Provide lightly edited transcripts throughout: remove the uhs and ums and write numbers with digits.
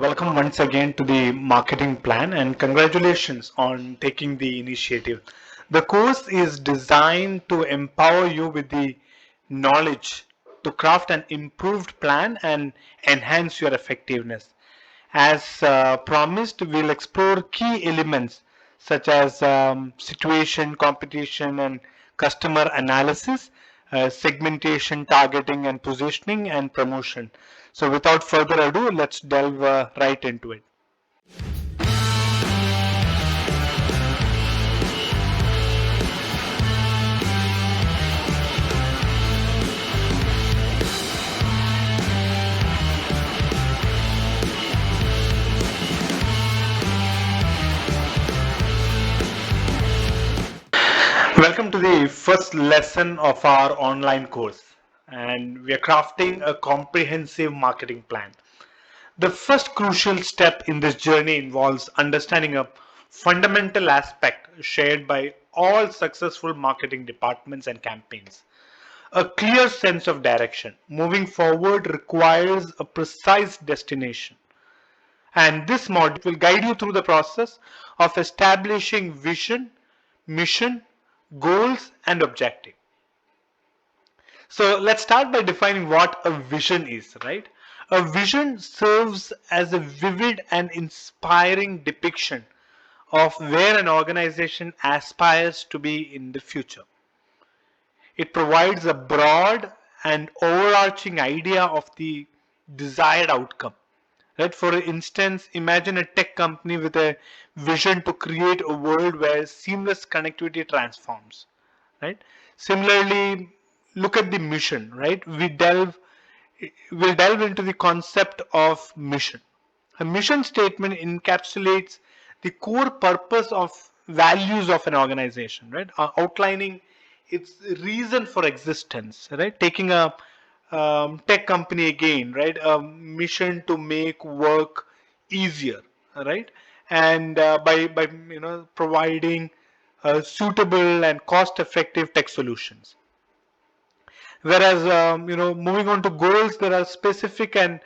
welcome once again to the marketing plan and congratulations on taking the initiative. The course is designed to empower you with the knowledge to craft an improved plan and enhance your effectiveness. As promised, we'll explore key elements such as situation, competition, and customer analysis, segmentation, targeting, and positioning, and promotion. So, without further ado, let's delve right into it. Welcome to the first lesson of our online course, and we are crafting a comprehensive marketing plan. The first crucial step in this journey involves understanding a fundamental aspect shared by all successful marketing departments and campaigns. A clear sense of direction. Moving forward requires a precise destination. And this module will guide you through the process of establishing vision, mission, goals, and objective. So let's start by defining what a vision is, right? A vision serves as a vivid and inspiring depiction of where an organization aspires to be in the future. It provides a broad and overarching idea of the desired outcome. Right? For instance, imagine a tech company with a vision to create a world where seamless connectivity transforms. Right? Similarly, look at the mission. Right? We'll delve into the concept of mission. A mission statement encapsulates the core purpose of values of an organization, right? Outlining its reason for existence, right? Taking a tech company again, right? A mission to make work easier, right? And by providing suitable and cost-effective tech solutions. Whereas, moving on to goals, there are specific and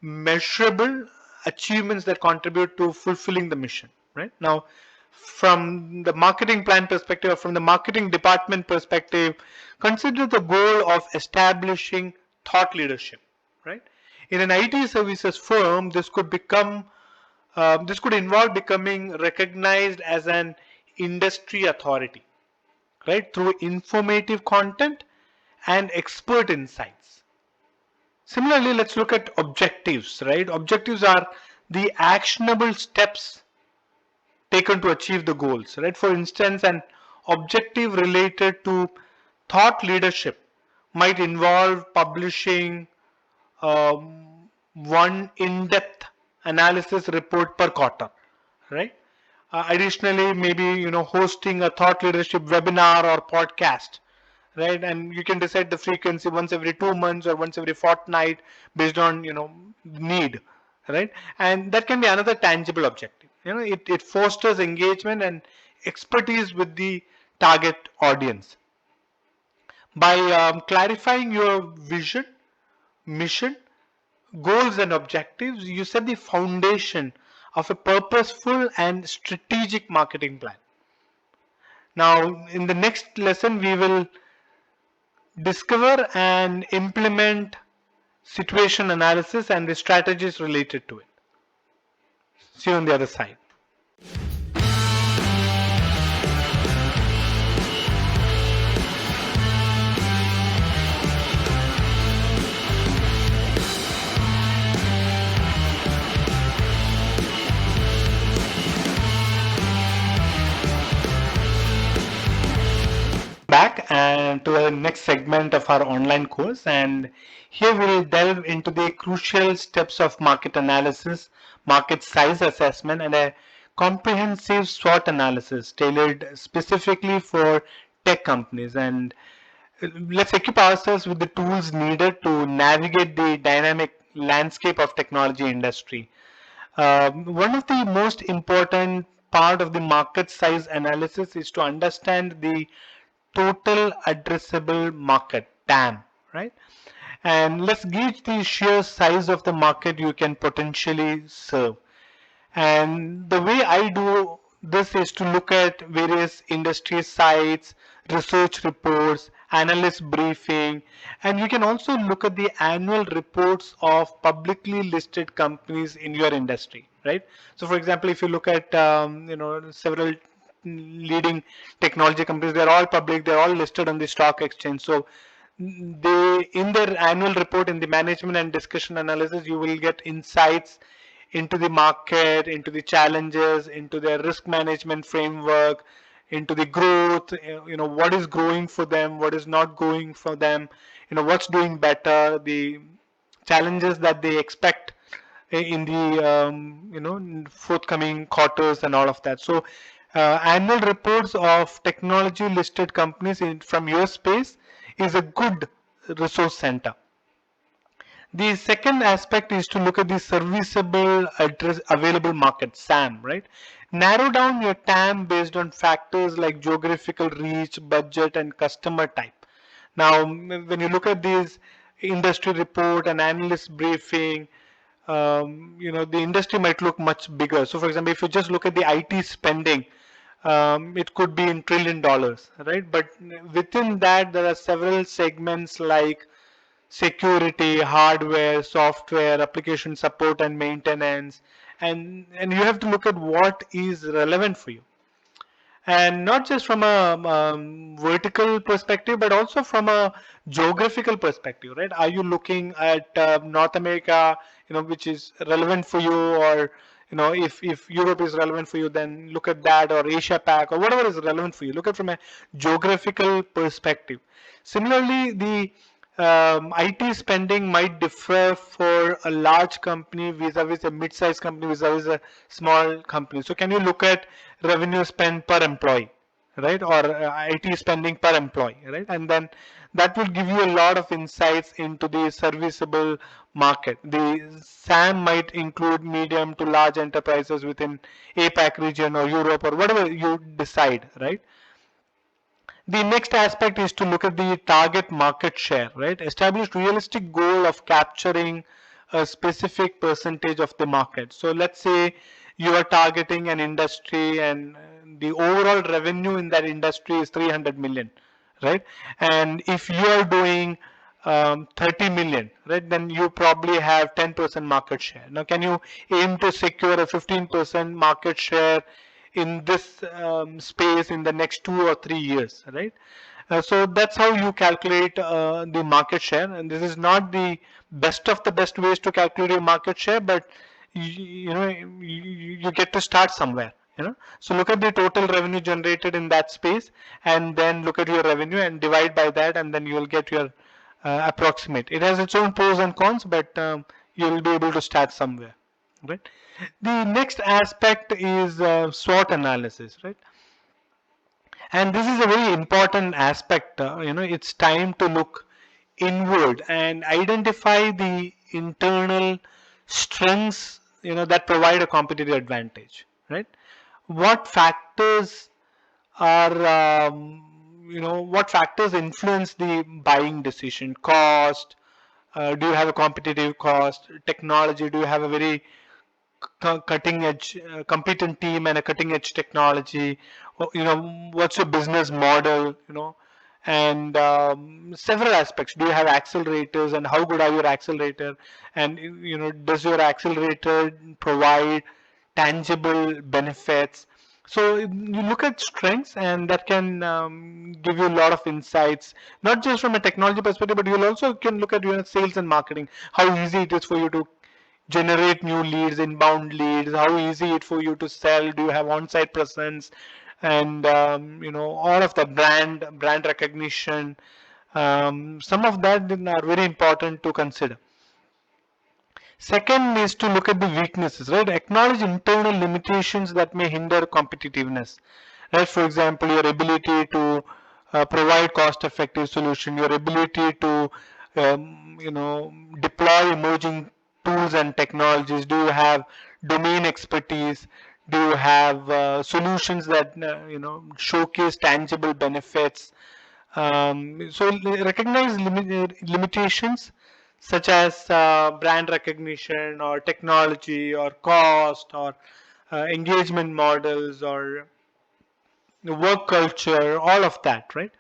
measurable achievements that contribute to fulfilling the mission. Right now, from the marketing plan perspective, or from the marketing department perspective, consider the goal of establishing thought leadership. Right, in an IT services firm, this could involve becoming recognized as an industry authority, right, through informative content and expert insights. Similarly, let's look at objectives, right? Objectives are the actionable steps taken to achieve the goals, right? For instance, an objective related to thought leadership might involve publishing one in-depth analysis report per quarter, right? Additionally, maybe hosting a thought leadership webinar or podcast, right? And you can decide the frequency once every 2 months or once every fortnight based on need, right? And that can be another tangible objective. It fosters engagement and expertise with the target audience. By clarifying your vision, mission, goals, and objectives, you set the foundation of a purposeful and strategic marketing plan. Now, in the next lesson, we will discover and implement situation analysis and the strategies related to it. See you on the other side. Back and to the next segment of our online course, and here we'll delve into the crucial steps of market analysis, market size assessment, and a comprehensive SWOT analysis tailored specifically for tech companies. And let's equip ourselves with the tools needed to navigate the dynamic landscape of technology industry. One of the most important part of the market size analysis is to understand the total addressable market, TAM, right? And let's gauge the sheer size of the market you can potentially serve. And the way I do this is to look at various industry sites, research reports, analyst briefing, and you can also look at the annual reports of publicly listed companies in your industry, right? So, for example, if you look at several leading technology companies, they're all public, they're all listed on the stock exchange. So they, in their annual report, in the management and discussion analysis, you will get insights into the market, into the challenges, into their risk management framework, into the growth, what is growing for them, what is not growing for them, what's doing better, the challenges that they expect in the forthcoming quarters and all of that. So annual reports of technology listed companies from your space is a good resource center. The second aspect is to look at the serviceable address available market, SAM, right? Narrow down your TAM based on factors like geographical reach, budget, and customer type. Now, when you look at these industry report and analyst briefing, the industry might look much bigger. So, for example, if you just look at the IT spending, it could be in trillion dollars, right? But within that, there are several segments like security, hardware, software, application support and maintenance, and you have to look at what is relevant for you, and not just from a vertical perspective but also from a geographical perspective, right? Are you looking at North America, which is relevant for you, or if Europe is relevant for you, then look at that, or Asia Pac, or whatever is relevant for you, look at from a geographical perspective. Similarly, the IT spending might differ for a large company vis-a-vis a mid-sized company vis-a-vis a small company. So can you look at revenue spend per employee, right? Or IT spending per employee, right? And then that will give you a lot of insights into the serviceable market. The SAM might include medium to large enterprises within APAC region or Europe or whatever you decide, right? The next aspect is to look at the target market share, right? Establish realistic goal of capturing a specific percentage of the market. So let's say you are targeting an industry and the overall revenue in that industry is 300 million, right? And if you are doing 30 million, right, then you probably have 10% market share. Now, can you aim to secure a 15% market share in this space in the next 2 or 3 years, right? So that's how you calculate the market share, and this is not the best of the best ways to calculate your market share, but you get to start somewhere. So look at the total revenue generated in that space, and then look at your revenue and divide by that, and then you will get your approximate. It has its own pros and cons, but you will be able to start somewhere, right? The next aspect is SWOT analysis, right? And this is a very important aspect. It's time to look inward and identify the internal strengths, that provide a competitive advantage, right? What factors are, what factors influence the buying decision? Cost, do you have a competitive cost? Technology, do you have a very cutting edge competent team and a cutting edge technology? What's your business model? And several aspects. Do you have accelerators, and how good are your accelerator? And does your accelerator provide tangible benefits? So you look at strengths, and that can give you a lot of insights, not just from a technology perspective, but you'll also can look at sales and marketing. How easy it is for you to generate new leads, inbound leads, how easy it for you to sell, do you have on-site presence, and all of the brand recognition. Some of that are very important to consider. Second is to look at the weaknesses, right? Acknowledge internal limitations that may hinder competitiveness, right? For example, your ability to provide cost-effective solution, your ability to deploy emerging tools and technologies. Do you have domain expertise? Do you have solutions that showcase tangible benefits? So recognize limitations such as brand recognition or technology or cost or engagement models or work culture, all of that, right?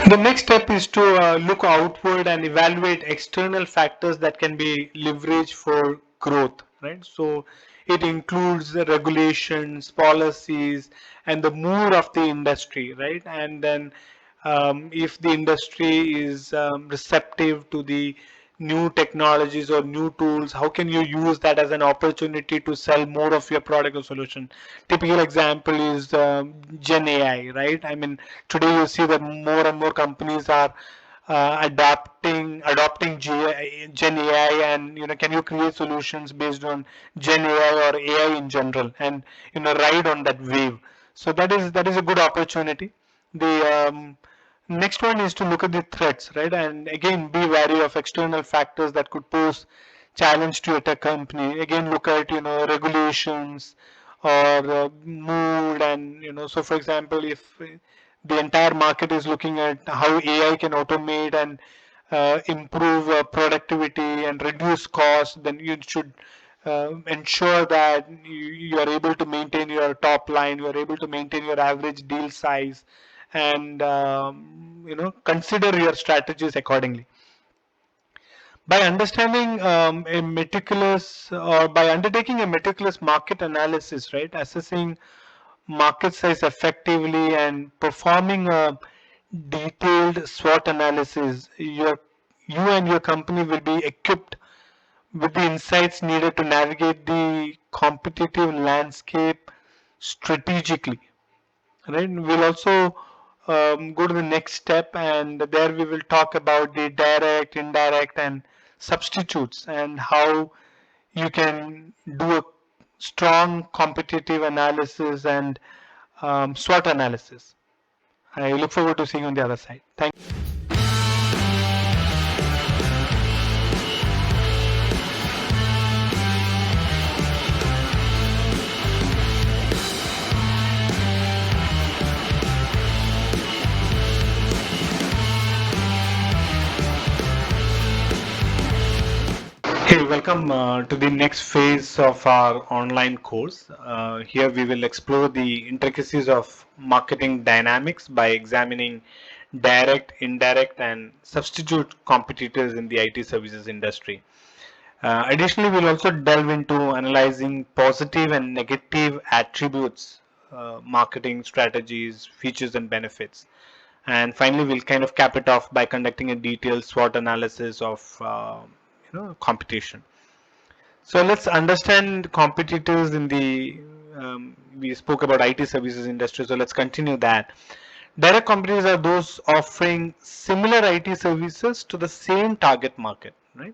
The next step is to look outward and evaluate external factors that can be leveraged for growth, right? So it includes the regulations, policies, and the mood of the industry, right? And then if the industry is receptive to the new technologies or new tools, how can you use that as an opportunity to sell more of your product or solution? Typical example is Gen AI, right? I mean, today you see that more and more companies are adopting Gen AI, and can you create solutions based on Gen AI or AI in general, and ride on that wave. So that is a good opportunity. The next one is to look at the threats, right? And again, be wary of external factors that could pose challenge to a tech company. Again, look at regulations or mood, and so for example, if the entire market is looking at how AI can automate and improve productivity and reduce costs, then you should ensure that you are able to maintain your top line, you are able to maintain your average deal size, and consider your strategies accordingly. By understanding a meticulous or by undertaking a meticulous market analysis, right, assessing market size effectively and performing a detailed SWOT analysis, you and your company will be equipped with the insights needed to navigate the competitive landscape strategically. Right? We'll also go to the next step, and there we will talk about the direct, indirect, and substitutes, and how you can do a strong competitive analysis and SWOT analysis. I look forward to seeing you on the other side. Thank you. Hey, welcome to the next phase of our online course. Here we will explore the intricacies of marketing dynamics by examining direct, indirect, and substitute competitors in the IT services industry. Additionally, we'll also delve into analyzing positive and negative attributes, marketing strategies, features, and benefits. And finally, we'll kind of cap it off by conducting a detailed SWOT analysis of competition. So let's understand competitors in the we spoke about IT services industry, so let's continue that. Direct competitors are those offering similar IT services to the same target market, right?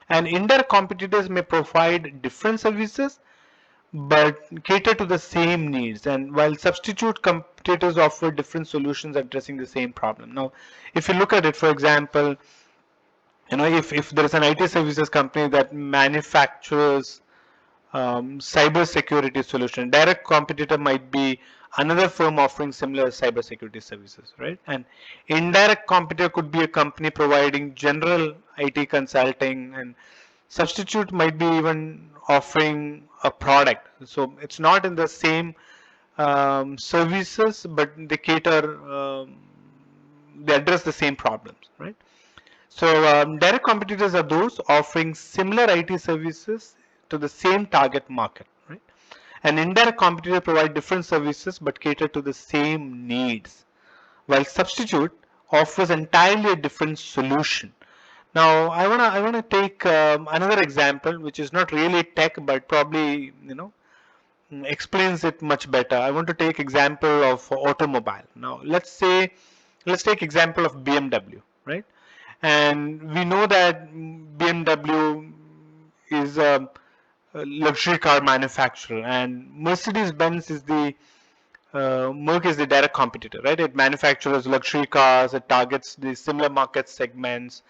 And indirect competitors may provide different services but cater to the same needs. And while substitute competitors offer different solutions addressing the same problem. Now, if you look at it, for example, if there is an IT services company that manufactures cyber security solution, direct competitor might be another firm offering similar cyber security services, right? And indirect competitor could be a company providing general IT consulting, and substitute might be even offering a product. So it's not in the same services, but they cater, they address the same problems, right? So direct competitors are those offering similar IT services to the same target market, right? And indirect competitors provide different services but cater to the same needs, while substitute offers entirely a different solution. Now, I wanna take another example, which is not really tech, but probably explains it much better. I want to take example of automobile. Now, let's take example of BMW, right? And we know that BMW is a luxury car manufacturer, and Mercedes-Benz is the Merc is the direct competitor, right? It manufactures luxury cars, it targets the similar market segments.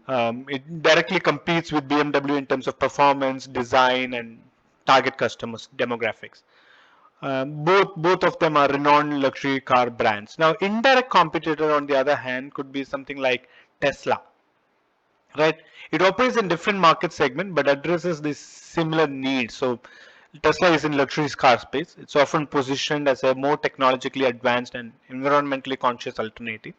It directly competes with BMW in terms of performance, design, and target customers demographics. Both of them are renowned luxury car brands. Now, indirect competitor on the other hand could be something like Tesla. right? It operates in different market segment but addresses the similar needs. So Tesla is in luxury car space. It's often positioned as a more technologically advanced and environmentally conscious alternative,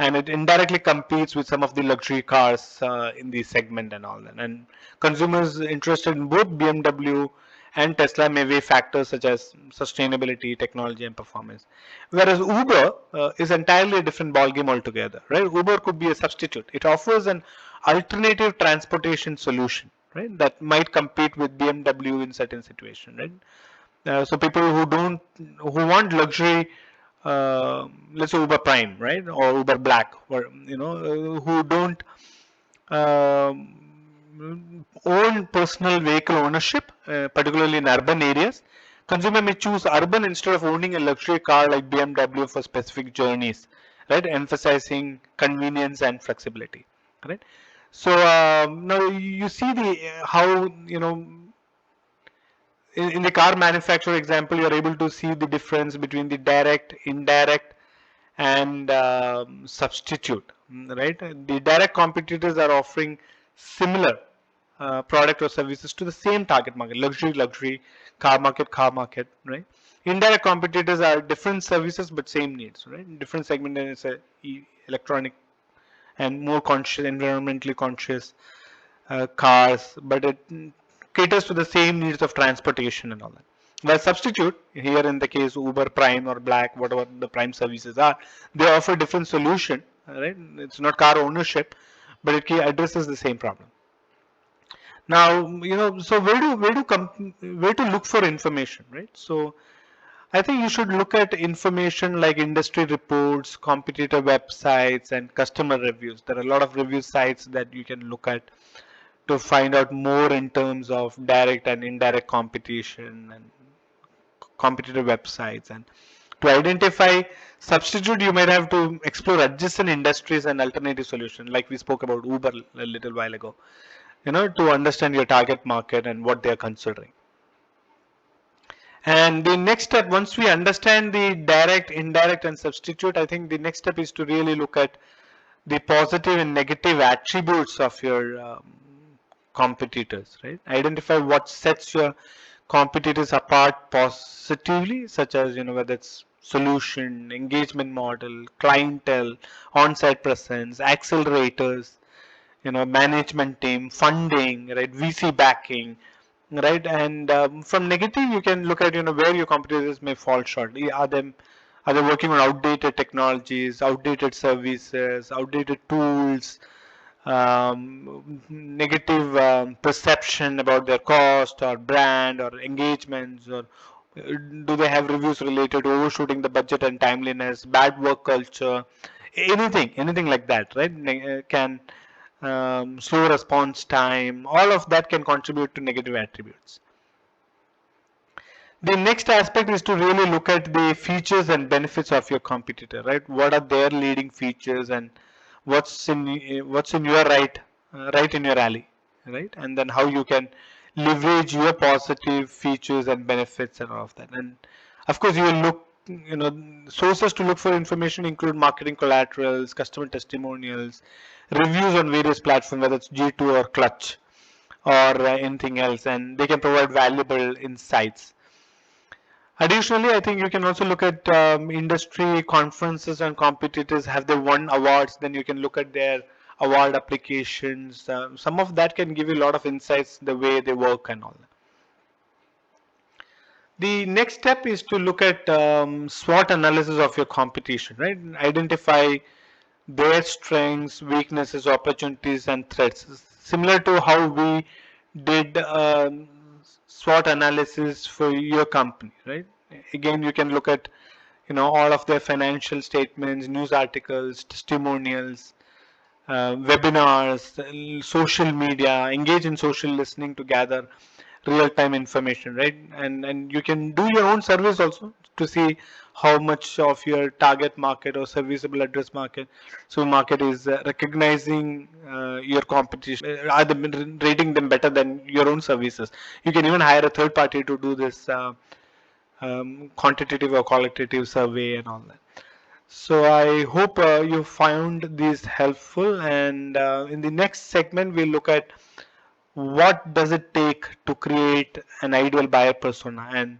and it indirectly competes with some of the luxury cars in the segment and all that. And consumers interested in both BMW and Tesla may weigh factors such as sustainability, technology, and performance. Whereas Uber is entirely a different ballgame altogether, right? Uber could be a substitute. It offers an alternative transportation solution, right? That might compete with BMW in certain situations, right? So people who want luxury, let's say Uber Prime, right, or Uber Black, or who don't own personal vehicle ownership, particularly in urban areas. Consumer may choose urban instead of owning a luxury car like BMW for specific journeys, right? Emphasizing convenience and flexibility, right? So now you see the how in the car manufacturer example, you are able to see the difference between the direct, indirect, and substitute, right? The direct competitors are offering similar product or services to the same target market, luxury, car market, right? Indirect competitors are different services but same needs, right? Different segment, and it's a electronic and more conscious, environmentally conscious cars, but it caters to the same needs of transportation and all that. While substitute, here in the case Uber Prime or Black, whatever the Prime services are, they offer different solution, right? It's not car ownership, but it addresses the same problem. Now, so where to look for information, right? So I think you should look at information like industry reports, competitor websites, and customer reviews. There are a lot of review sites that you can look at to find out more in terms of direct and indirect competition and competitor websites. And to identify substitute, you might have to explore adjacent industries and alternative solutions, like we spoke about Uber a little while ago, to understand your target market and what they are considering. And the next step, once we understand the direct, indirect, and substitute, I think the next step is to really look at the positive and negative attributes of your competitors, right? Identify what sets your competitors apart positively, such as whether it's solution, engagement model, clientele, on-site presence, accelerators, management team, funding, right, VC backing, right? And from negative, you can look at where your competitors may fall short. Are they working on outdated technologies, outdated services, outdated tools, negative perception about their cost or brand or engagements, or do they have reviews related to overshooting the budget and timeliness, bad work culture, anything like that, right? Can slow response time, all of that can contribute to negative attributes. The next aspect is to really look at the features and benefits of your competitor, right? What are their leading features and what's in your right in your alley, right? And then how you can leverage your positive features and benefits and all of that. And of course, you will look, sources to look for information include marketing collaterals, customer testimonials, reviews on various platforms, whether it's G2 or Clutch or anything else, and they can provide valuable insights. Additionally, I think you can also look at industry conferences and competitors. Have they won awards? Then you can look at their award applications. Some of that can give you a lot of insights the way they work and all that. The next step is to look at SWOT analysis of your competition, right? Identify their strengths, weaknesses, opportunities, and threats. Similar to how we did SWOT analysis for your company, right? Again, you can look at all of their financial statements, news articles, testimonials, webinars, social media, engage in social listening to gather real-time information, right? And you can do your own surveys also to see how much of your target market or serviceable address market, so market is recognizing your competition, are they rating them better than your own services. You can even hire a third party to do this quantitative or qualitative survey and all that. So I hope you found this helpful, and in the next segment we'll look at what does it take to create an ideal buyer persona and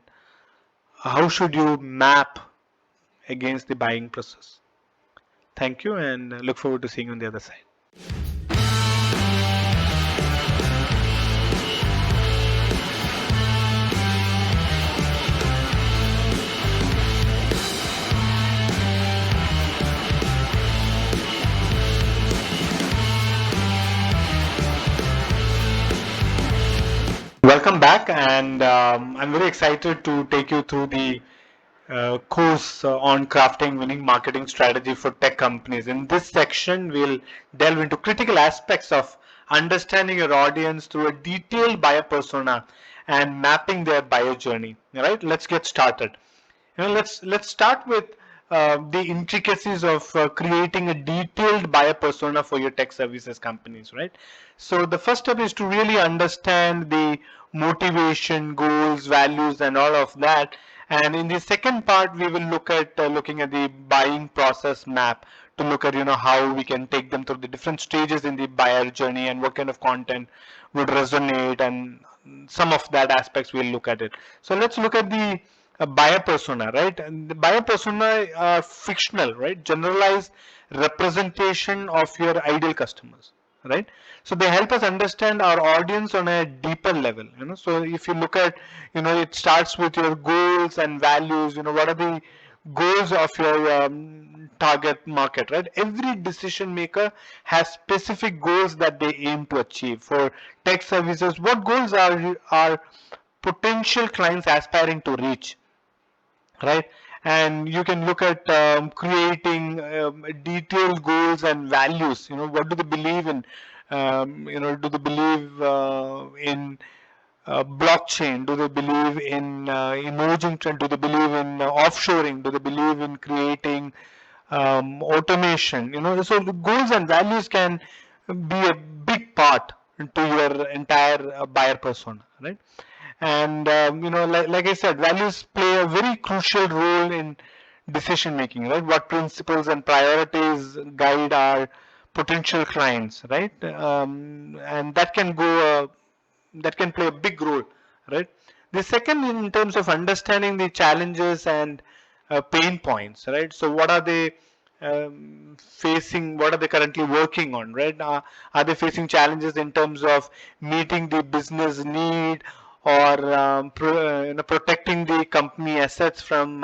how should you map against the buying process. Thank you and look forward to seeing you on the other side. Welcome back, and I'm very excited to take you through the course on crafting winning marketing strategy for tech companies. In this section, we'll delve into critical aspects of understanding your audience through a detailed buyer persona and mapping their buyer journey. All right, let's get started. Let's start with the intricacies of creating a detailed buyer persona for your tech services companies, right? So the first step is to really understand the motivation, goals, values, and all of that. And in the second part, we will look at looking at the buying process map to look at how we can take them through the different stages in the buyer journey and what kind of content would resonate, and some of that aspects we'll look at it. So let's look at the buyer persona, right? And the buyer persona are fictional, right? Generalized representation of your ideal customers, right? So they help us understand our audience on a deeper level. So if you look at, it starts with your goals and values. What are the goals of your target market, right? Every decision maker has specific goals that they aim to achieve. For tech services, what goals are potential clients aspiring to reach, right? And you can look at creating detailed goals and values. What do they believe in? Do they believe in blockchain? Do they believe in emerging trend? Do they believe in offshoring? Do they believe in creating automation? So the goals and values can be a big part to your entire buyer persona, right? And like I said, values play a very crucial role in decision making, right? What principles and priorities guide our potential clients, right? And that can play a big role, right? The second, in terms of understanding the challenges and pain points, right? So what are they facing? What are they currently working on, right? Are they facing challenges in terms of meeting the business need, or protecting the company assets from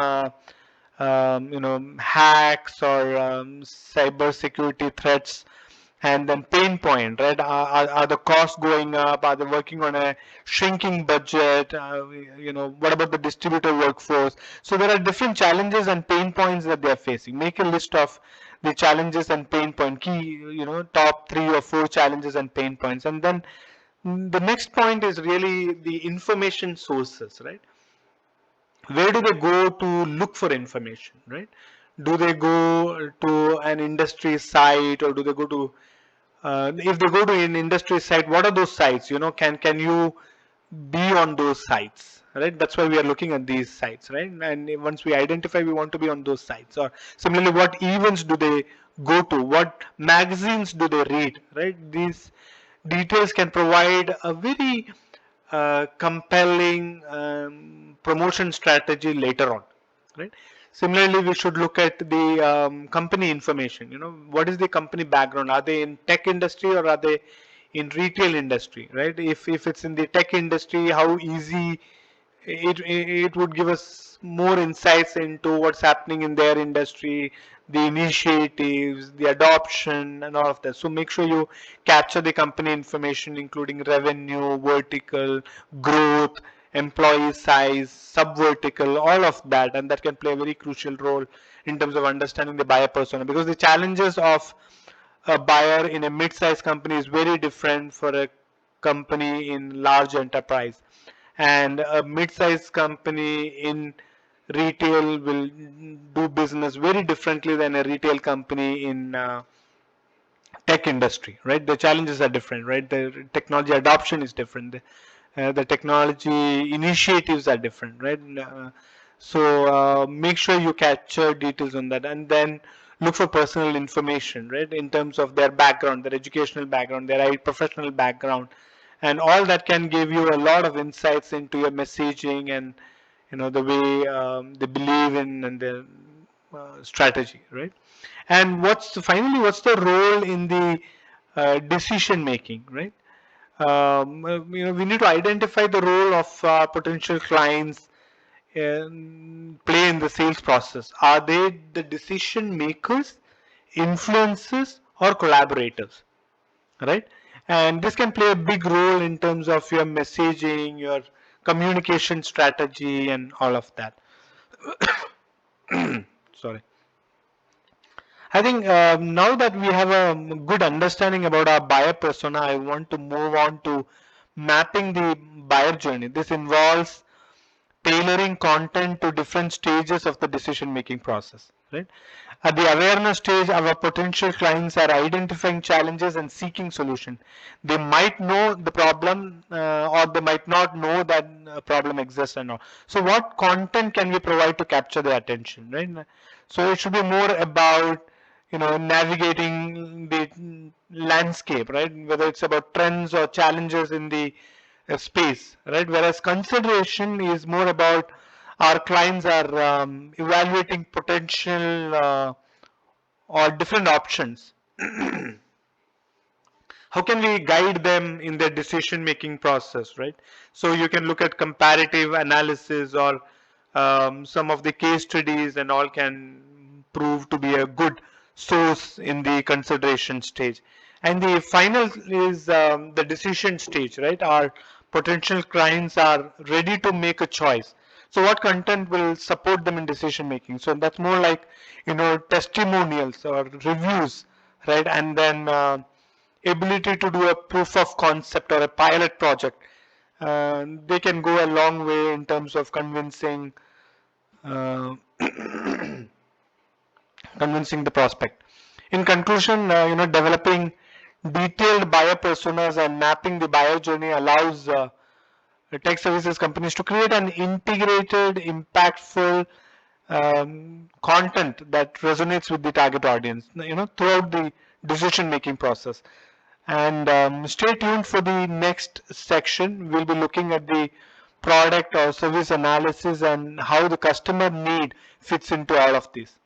hacks or cyber security threats? And then pain point, right? Are the costs going up? Are they working on a shrinking budget? What about the distributor workforce? So there are different challenges and pain points that they are facing. Make a list of the challenges and pain point, key, top 3 or 4 challenges and pain points. And then the next point is really the information sources, right? Where do they go to look for information, right? Do they go to an industry site, or do they go to if they go to an industry site, what are those sites? Can you be on those sites, right? That's why we are looking at these sites, right? And once we identify, we want to be on those sites. Or similarly, what events do they go to? What magazines do they read, right? These details can provide a very compelling promotion strategy later on, right? Similarly, we should look at the company information. What is the company background? Are they in tech industry or are they in retail industry, right? If it's in the tech industry, how easy it would give us more insights into what's happening in their industry, the initiatives, the adoption, and all of that. So make sure you capture the company information, including revenue, vertical, growth, employee size, sub-vertical, all of that, and that can play a very crucial role in terms of understanding the buyer persona, because the challenges of a buyer in a mid-sized company is very different for a company in large enterprise, and a mid-sized company in retail will do business very differently than a retail company in tech industry, right? The challenges are different, right? The technology adoption is different. The technology initiatives are different, right? So make sure you capture details on that, and then look for personal information, right? In terms of their background, their educational background, their professional background, and all that can give you a lot of insights into your messaging and the way they believe in and their strategy, right? And finally what's the role in the decision making, right? We need to identify the role of potential clients play in the sales process. Are they the decision makers, influencers, or collaborators? Right? And this can play a big role in terms of your messaging, your communication strategy, and all of that. Sorry. I think now that we have a good understanding about our buyer persona, I want to move on to mapping the buyer journey. This involves tailoring content to different stages of the decision making process, right? At the awareness stage, our potential clients are identifying challenges and seeking solution. They might know the problem or they might not know that a problem exists or not. So what content can we provide to capture their attention, right? So it should be more about navigating the landscape, right? Whether it's about trends or challenges in the space, right? Whereas consideration is more about our clients are evaluating potential or different options. How can we guide them in their decision making process, right? So you can look at comparative analysis or some of the case studies and all can prove to be a good source in the consideration stage. And the final is the decision stage, right? Our potential clients are ready to make a choice. So what content will support them in decision making? So that's more like testimonials or reviews, right? And then ability to do a proof of concept or a pilot project. They can go a long way in terms of uh, convincing the prospect. In conclusion, developing detailed buyer personas and mapping the buyer journey allows tech services companies to create an integrated, impactful content that resonates with the target audience, throughout the decision making process. And stay tuned for the next section. We'll be looking at the product or service analysis and how the customer need fits into all of this.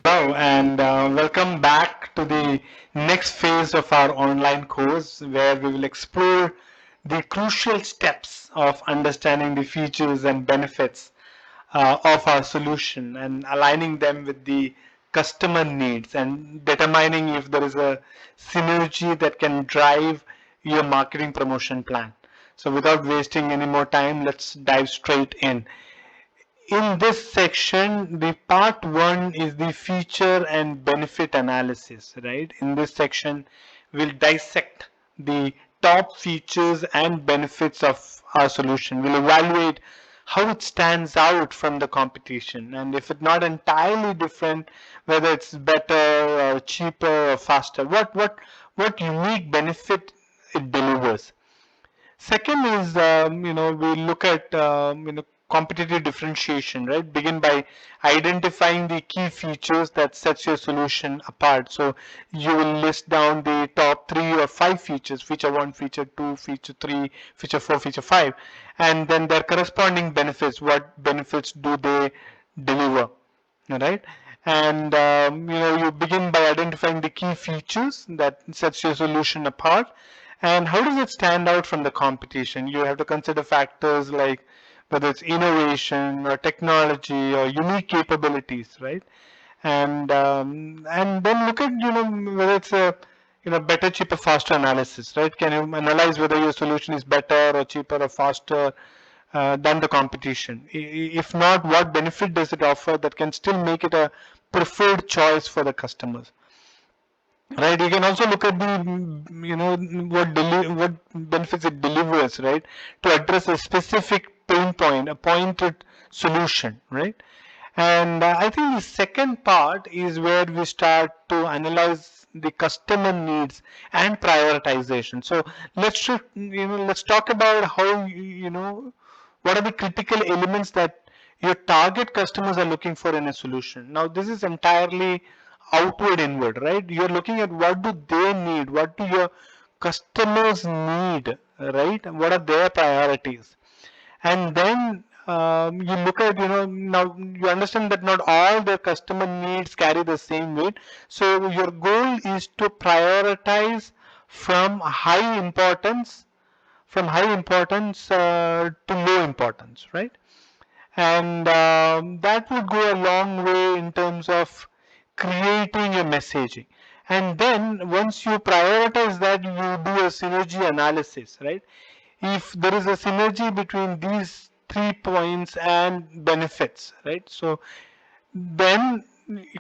Hello and welcome back to the next phase of our online course where we will explore the crucial steps of understanding the features and benefits of our solution and aligning them with the customer needs and determining if there is a synergy that can drive your marketing promotion plan. So without wasting any more time, let's dive straight in. In this section, the part one is the feature and benefit analysis, right? In this section, we'll dissect the top features and benefits of our solution. We'll evaluate how it stands out from the competition, and if it's not entirely different, whether it's better or cheaper or faster, what unique benefit it delivers. Second is, we look at, competitive differentiation, right? Begin by identifying the key features that sets your solution apart. So you will list down the top 3 or 5 features, feature 1, feature 2, feature 3, feature 4, feature 5, and then their corresponding benefits. What benefits do they deliver? All right. And you begin by identifying the key features that sets your solution apart and how does it stand out from the competition. You have to consider factors like whether it's innovation or technology or unique capabilities, right? And then look at whether it's a better, cheaper, faster analysis, right? Can you analyze whether your solution is better or cheaper or faster than the competition? If not, what benefit does it offer that can still make it a preferred choice for the customers? right? You can also look at the what benefits it delivers, right, to address a specific pain point, a pointed solution, right? And I think the second part is where we start to analyze the customer needs and prioritization. So let's talk about how what are the critical elements that your target customers are looking for in a solution. Now, this is entirely outward inward, right? You're looking at what do they need, what do your customers need, right? What are their priorities? And then you look at, now you understand that not all the customer needs carry the same weight. So your goal is to prioritize from high importance to low importance, right? And that would go a long way in terms of creating a messaging. And then once you prioritize that, you do a synergy analysis, right? If there is a synergy between these 3 points and benefits, right? So then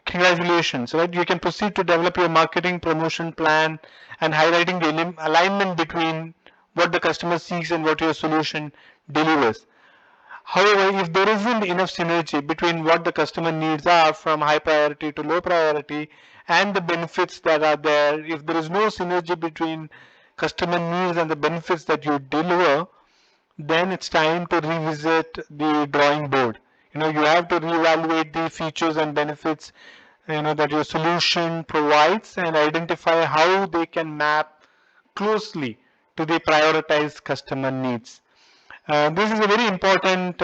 congratulations, right? You can proceed to develop your marketing promotion plan and highlighting the alignment between what the customer seeks and what your solution delivers. However, if there isn't enough synergy between what the customer needs are from high priority to low priority and the benefits that are there, if there is no synergy between customer needs and the benefits that you deliver, then it's time to revisit the drawing board. You have to reevaluate the features and benefits that your solution provides and identify how they can map closely to the prioritized customer needs. This is a very important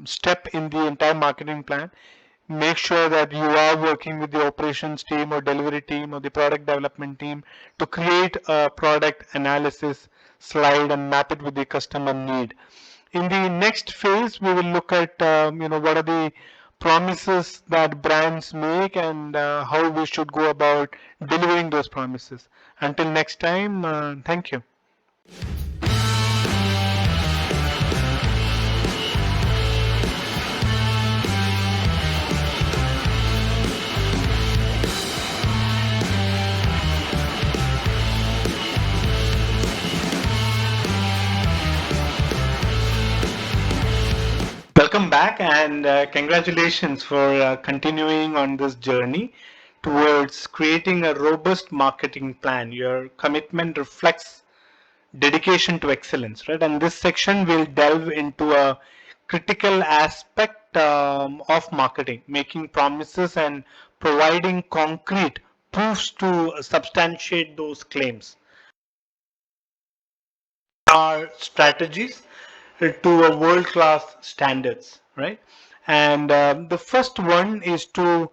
step in the entire marketing plan. Make sure that you are working with the operations team or delivery team or the product development team to create a product analysis slide and map it with the customer need. In the next phase, we will look at what are the promises that brands make and how we should go about delivering those promises. Until next time, thank you. Welcome back and congratulations for continuing on this journey towards creating a robust marketing plan. Your commitment reflects dedication to excellence, right? And this section will delve into a critical aspect of marketing, making promises and providing concrete proofs to substantiate those claims. Our strategies to a world-class standards, right? And the first one is to,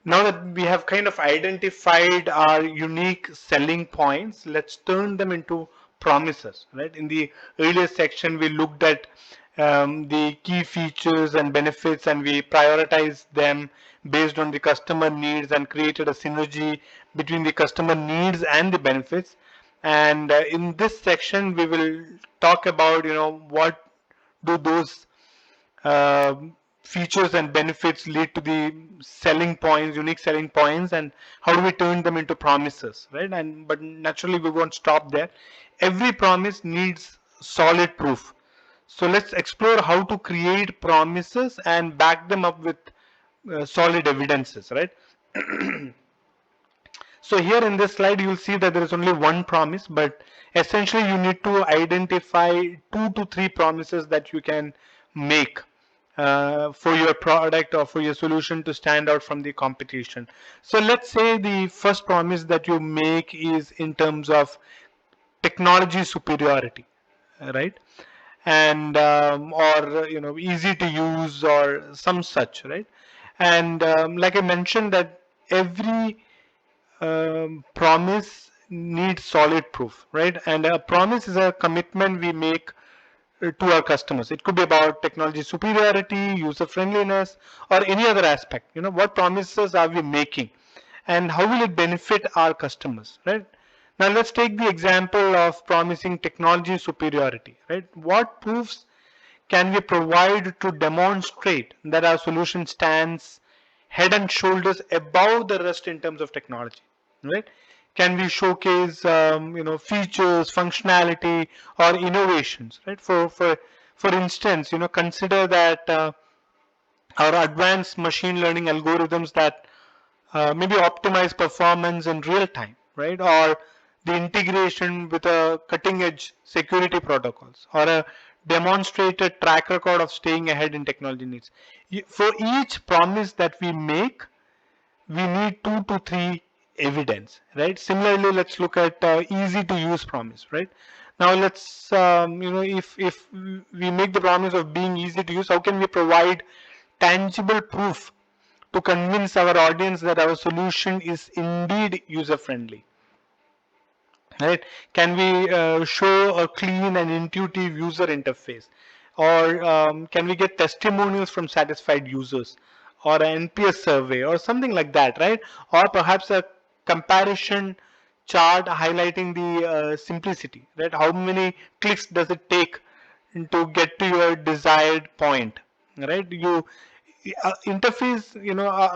now that we have kind of identified our unique selling points, let's turn them into promises, right? In the earlier section, we looked at the key features and benefits, and we prioritized them based on the customer needs and created a synergy between the customer needs and the benefits. And in this section, we will talk about, what do those uh, features and benefits lead to the selling points, unique selling points, and how do we turn them into promises, right? And but naturally, we won't stop there. Every promise needs solid proof. So let's explore how to create promises and back them up with solid evidences, right? So here in this slide, you'll see that there is only one promise, but essentially you need to identify 2 to 3 promises that you can make for your product or for your solution to stand out from the competition. So let's say the first promise that you make is in terms of technology superiority, right? And or easy to use or some such, right? And like I mentioned that every promise needs solid proof, right? And a promise is a commitment we make to our customers. It could be about technology superiority, user friendliness, or any other aspect. What promises are we making and how will it benefit our customers, right? Now let's take the example of promising technology superiority, right? What proofs can we provide to demonstrate that our solution stands head and shoulders above the rest in terms of technology, right? Can we showcase features, functionality, or innovations, right? For instance, consider that our advanced machine learning algorithms that maybe optimize performance in real time, right? Or the integration with a cutting edge security protocols, or a demonstrated track record of staying ahead in technology needs. For each promise that we make, we need 2 to 3 evidence, right? Similarly, let's look at easy to use promise, right? Now let's if we make the promise of being easy to use, how can we provide tangible proof to convince our audience that our solution is indeed user friendly, right? Can we show a clean and intuitive user interface, or can we get testimonials from satisfied users, or an NPS survey or something like that, right? Or perhaps a comparison chart highlighting the simplicity, right? How many clicks does it take to get to your desired point, right? You interface,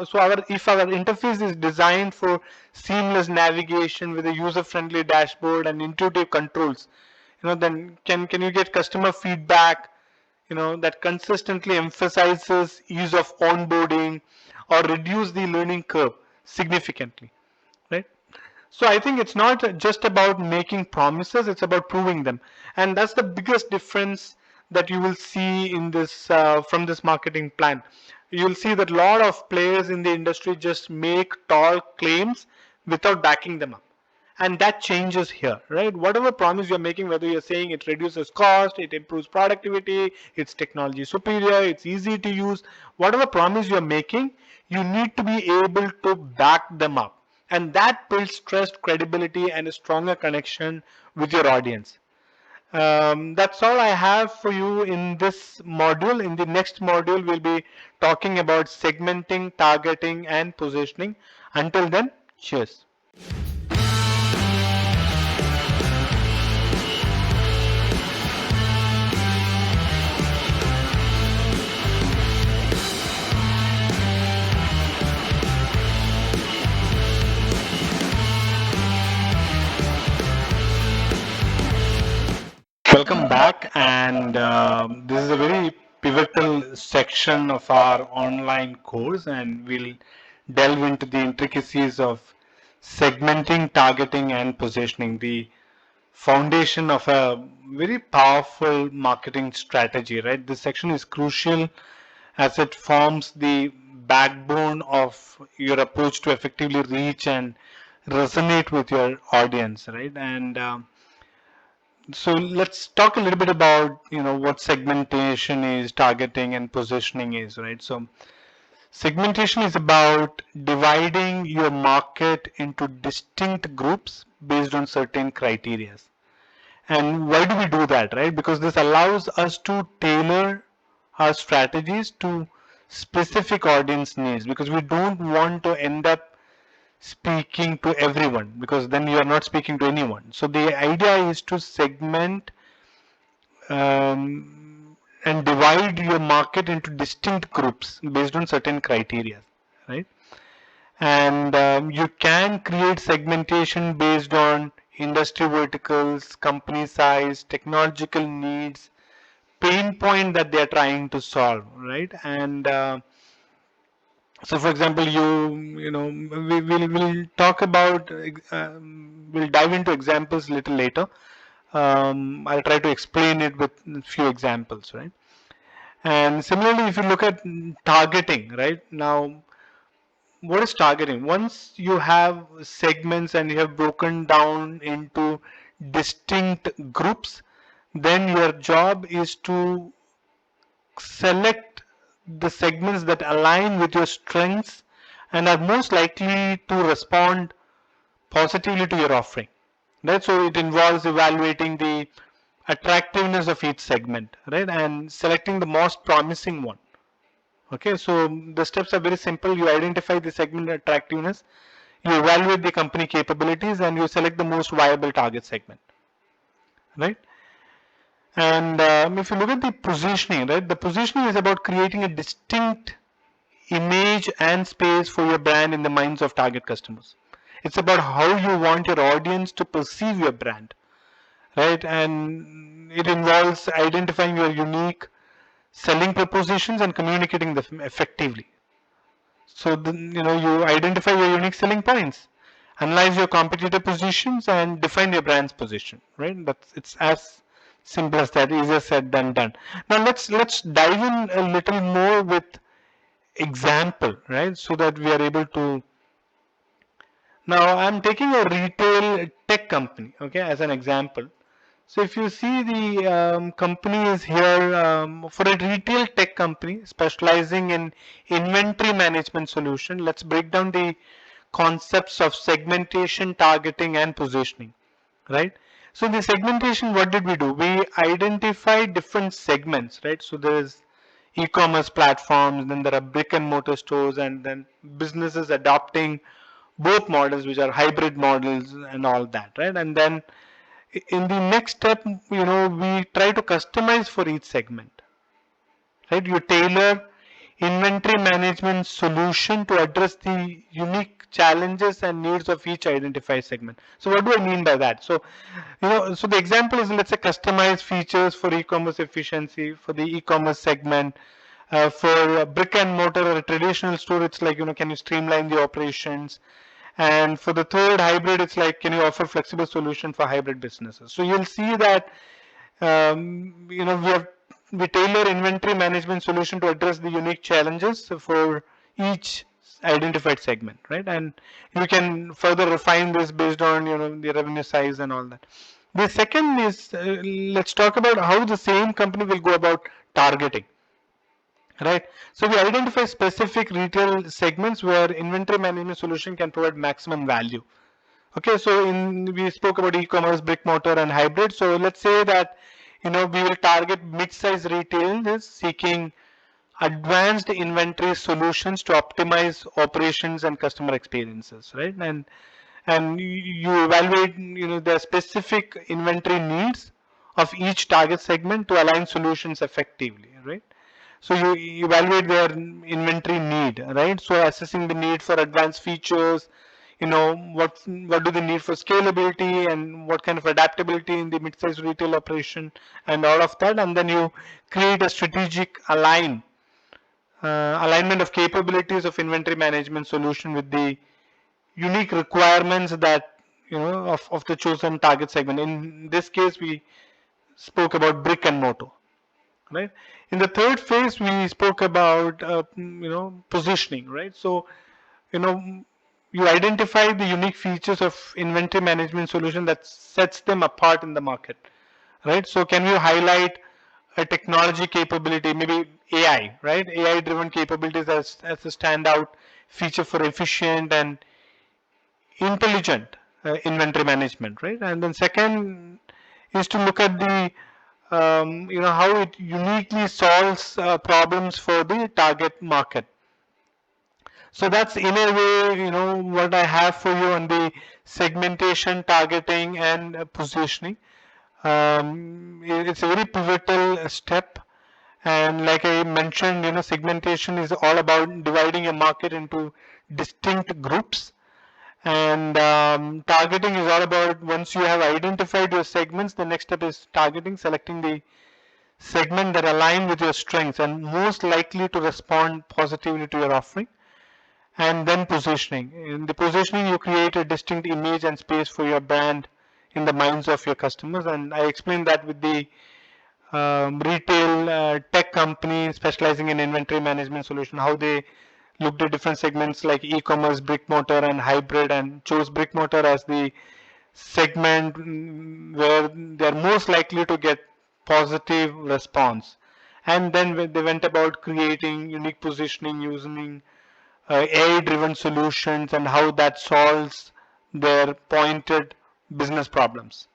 so our if our interface is designed for seamless navigation with a user friendly dashboard and intuitive controls, then can you get customer feedback, that consistently emphasizes ease of onboarding or reduce the learning curve significantly, right? So I think it's not just about making promises, it's about proving them. And that's the biggest difference that you will see in this from this marketing plan. You'll see that a lot of players in the industry just make tall claims without backing them up. And that changes here, right? Whatever promise you're making, whether you're saying it reduces cost, it improves productivity, it's technology superior, it's easy to use, whatever promise you're making, you need to be able to back them up. And that builds trust, credibility, and a stronger connection with your audience. That's all I have for you in this module. In the next module, we'll be talking about segmenting, targeting, and positioning. Until then, cheers. Welcome back, and this is a very pivotal section of our online course, and we'll delve into the intricacies of segmenting, targeting, and positioning, the foundation of a very powerful marketing strategy, right? This section is crucial as it forms the backbone of your approach to effectively reach and resonate with your audience, right? And so let's talk a little bit about what segmentation is, targeting, and positioning is, right? So segmentation is about dividing your market into distinct groups based on certain criteria. And why do we do that, right? Because this allows us to tailor our strategies to specific audience needs, because we don't want to end up speaking to everyone, because then you are not speaking to anyone. So the idea is to segment and divide your market into distinct groups based on certain criteria, right? And you can create segmentation based on industry verticals, company size, technological needs, pain point that they are trying to solve, right? And so, for example, we'll talk about we'll dive into examples a little later. I'll try to explain it with a few examples, right? And similarly, if you look at targeting, right? Now, what is targeting? Once you have segments and you have broken down into distinct groups, then your job is to select the segments that align with your strengths and are most likely to respond positively to your offering. Right? So it involves evaluating the attractiveness of each segment, right? And selecting the most promising one. Okay, so the steps are very simple. You identify the segment attractiveness, you evaluate the company capabilities, and you select the most viable target segment, right? And if you look at the positioning, right, the positioning is about creating a distinct image and space for your brand in the minds of target customers. It's about how you want your audience to perceive your brand, right? And it involves identifying your unique selling propositions and communicating them effectively. So you identify your unique selling points, analyze your competitor positions, and define your brand's position. Right? It's as simple as that. Easier said than done. Now let's dive in a little more with example, right? So that we are able to. Now I'm taking a retail tech company, okay, as an example. So if you see the company is here for a retail tech company specializing in inventory management solution. Let's break down the concepts of segmentation, targeting, and positioning, right? So the segmentation, what did we do? We identified different segments, right? So there is e-commerce platforms, then there are brick and mortar stores, and then businesses adopting both models, which are hybrid models and all that, right? And then in the next step, we try to customize for each segment, right? You tailor inventory management solution to address the unique challenges and needs of each identified segment. So what do I mean by that? So, so the example is, let's say, customize features for e-commerce efficiency for the e-commerce segment. For a brick and mortar or a traditional store, it's like, can you streamline the operations? And for the third hybrid, it's like, can you offer flexible solution for hybrid businesses? So you'll see that, we tailor inventory management solution to address the unique challenges for each identified segment, right? And you can further refine this based on, the revenue size and all that. The second is, let's talk about how the same company will go about targeting. Right. So we identify specific retail segments where inventory management solution can provide maximum value. Okay, so we spoke about e-commerce, brick mortar, and hybrid. So let's say that we will target mid-size retailers seeking advanced inventory solutions to optimize operations and customer experiences, right? And you evaluate the specific inventory needs of each target segment to align solutions effectively, right? So you evaluate their inventory need, right? So assessing the need for advanced features, what do they need for scalability and what kind of adaptability in the mid-sized retail operation and all of that, and then you create a strategic alignment of capabilities of inventory management solution with the unique requirements that of the chosen target segment. In this case, we spoke about brick and mortar. Right. In the third phase, we spoke about positioning, right? So you identify the unique features of inventory management solution that sets them apart in the market, right? So can you highlight a technology capability, maybe AI, right? AI driven capabilities as a standout feature for efficient and intelligent inventory management, right? And then second is to look at the how it uniquely solves problems for the target market. So that's in a way, what I have for you on the segmentation, targeting, and positioning. It's a very pivotal step. And like I mentioned, segmentation is all about dividing a market into distinct groups. And targeting is all about, once you have identified your segments, the next step is targeting, selecting the segment that align with your strengths and most likely to respond positively to your offering. And then positioning. In the positioning, you create a distinct image and space for your brand in the minds of your customers. And I explained that with the retail tech company specializing in inventory management solution, how they looked at different segments like e-commerce, brick mortar, and hybrid, and chose brick mortar as the segment where they are most likely to get positive response. And then they went about creating unique positioning using AI-driven solutions and how that solves their pointed business problems.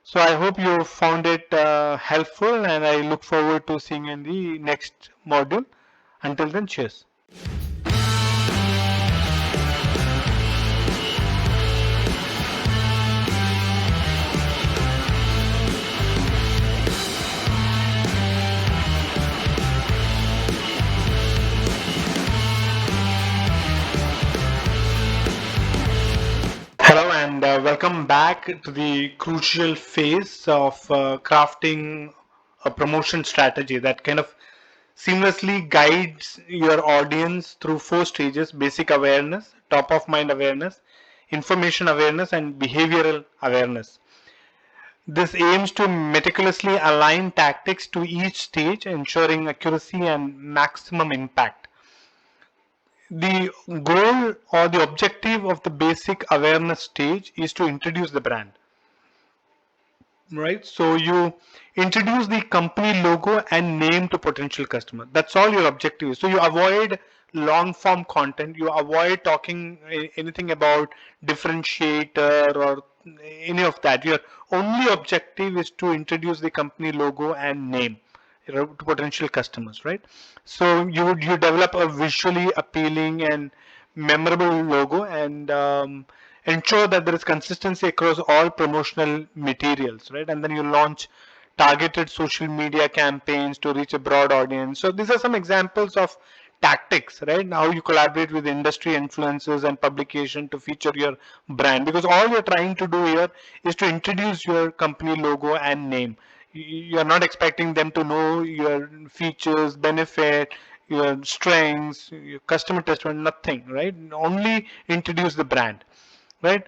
So I hope you found it helpful, and I look forward to seeing you in the next module. Until then, cheers. Hello and welcome back to the crucial phase of crafting a promotion strategy that kind of seamlessly guides your audience through four stages: basic awareness, top of mind awareness, information awareness, and behavioral awareness. This aims to meticulously align tactics to each stage, ensuring accuracy and maximum impact. The goal or the objective of the basic awareness stage is to introduce the brand, right? So you introduce the company logo and name to potential customer. That's all your objective is. So you avoid long form content. You avoid talking anything about differentiator or any of that. Your only objective is to introduce the company logo and name, you know, to potential customers, right? So you develop a visually appealing and memorable logo and ensure that there is consistency across all promotional materials, right? And then you launch targeted social media campaigns to reach a broad audience. So these are some examples of tactics, right? How you collaborate with industry influencers and publication to feature your brand, because all you're trying to do here is to introduce your company logo and name. You're not expecting them to know your features, benefit, your strengths, your customer testimony, nothing, right? Only introduce the brand, right?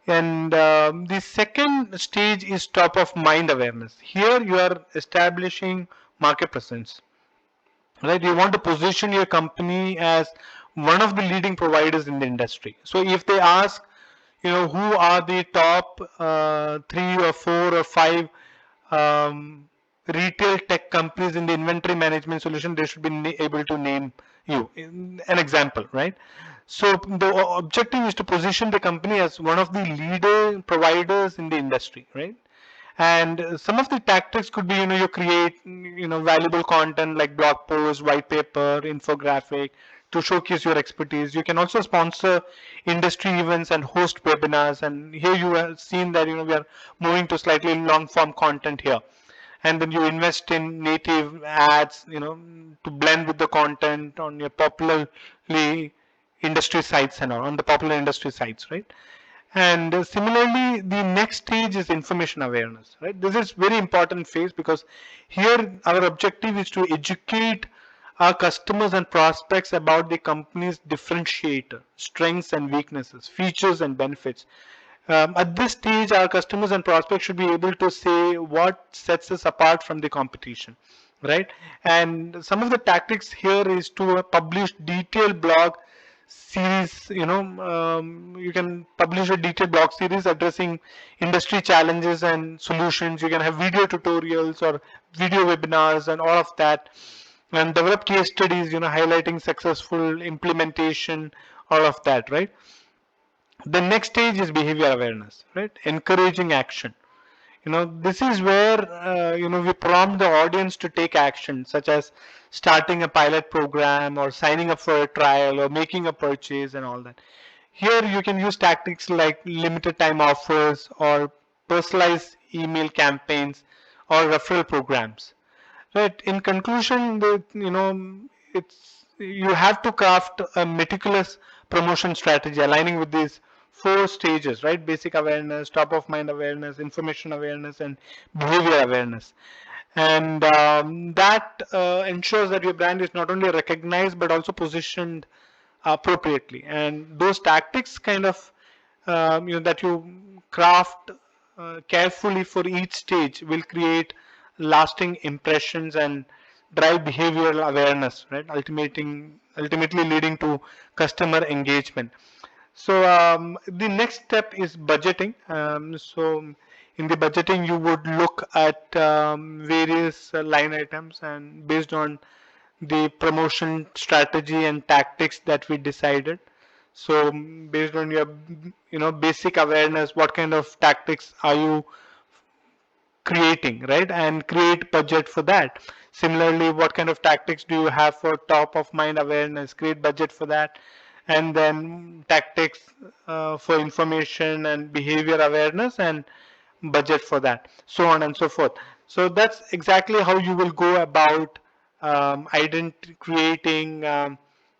And the second stage is top of mind awareness. Here you are establishing market presence, right? You want to position your company as one of the leading providers in the industry. So if they ask, you know, who are the top three or four or five um, retail tech companies in the inventory management solution, they should be able to name you an example, right? So the objective is to position the company as one of the leader providers in the industry, right? And some of the tactics could be, you know, you create, you know, valuable content like blog posts, white paper, infographic to showcase your expertise. You can also sponsor industry events and host webinars. And here you have seen that, you know, we are moving to slightly long form content here. And then you invest in native ads, you know, to blend with the content on your popularly industry sites and all, on the popular industry sites, right? And similarly, the next stage is information awareness, right? This is very important phase because here our objective is to educate our customers and prospects about the company's differentiator, strengths and weaknesses, features and benefits. At this stage, our customers and prospects should be able to say what sets us apart from the competition, right? And some of the tactics here is to publish detailed blog series. You know, you can publish a detailed blog series addressing industry challenges and solutions. You can have video tutorials or video webinars and all of that, and develop case studies, you know, highlighting successful implementation, all of that, right? The next stage is behavior awareness, right? Encouraging action. You know, this is where you know, we prompt the audience to take action, such as starting a pilot program or signing up for a trial or making a purchase and all that. Here you can use tactics like limited time offers or personalized email campaigns or referral programs, right? In conclusion, the, you know, it's, you have to craft a meticulous promotion strategy aligning with these four stages, right? Basic awareness, top of mind awareness, information awareness, and behavior awareness. And that ensures that your brand is not only recognized but also positioned appropriately. And those tactics kind of, you know, that you craft carefully for each stage will create lasting impressions and drive behavioral awareness, right? Ultimately leading to customer engagement. So the next step is budgeting. So in the budgeting, you would look at various line items, and based on the promotion strategy and tactics that we decided. So based on your, you know, basic awareness, what kind of tactics are you creating, right? And create budget for that. Similarly, what kind of tactics do you have for top of mind awareness? Create budget for that. And then tactics for information and behavior awareness, and budget for that, so on and so forth. So that's exactly how you will go about creating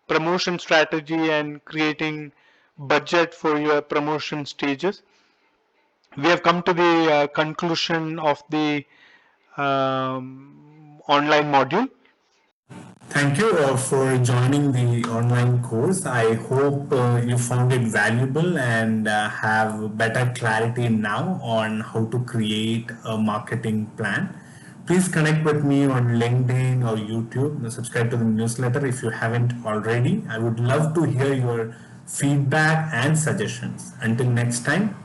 promotion strategy and creating budget for your promotion stages. We have come to the conclusion of the online module. Thank you for joining the online course. I hope you found it valuable and have better clarity now on how to create a marketing plan. Please connect with me on LinkedIn or YouTube. Subscribe to the newsletter if you haven't already. I would love to hear your feedback and suggestions. Until next time,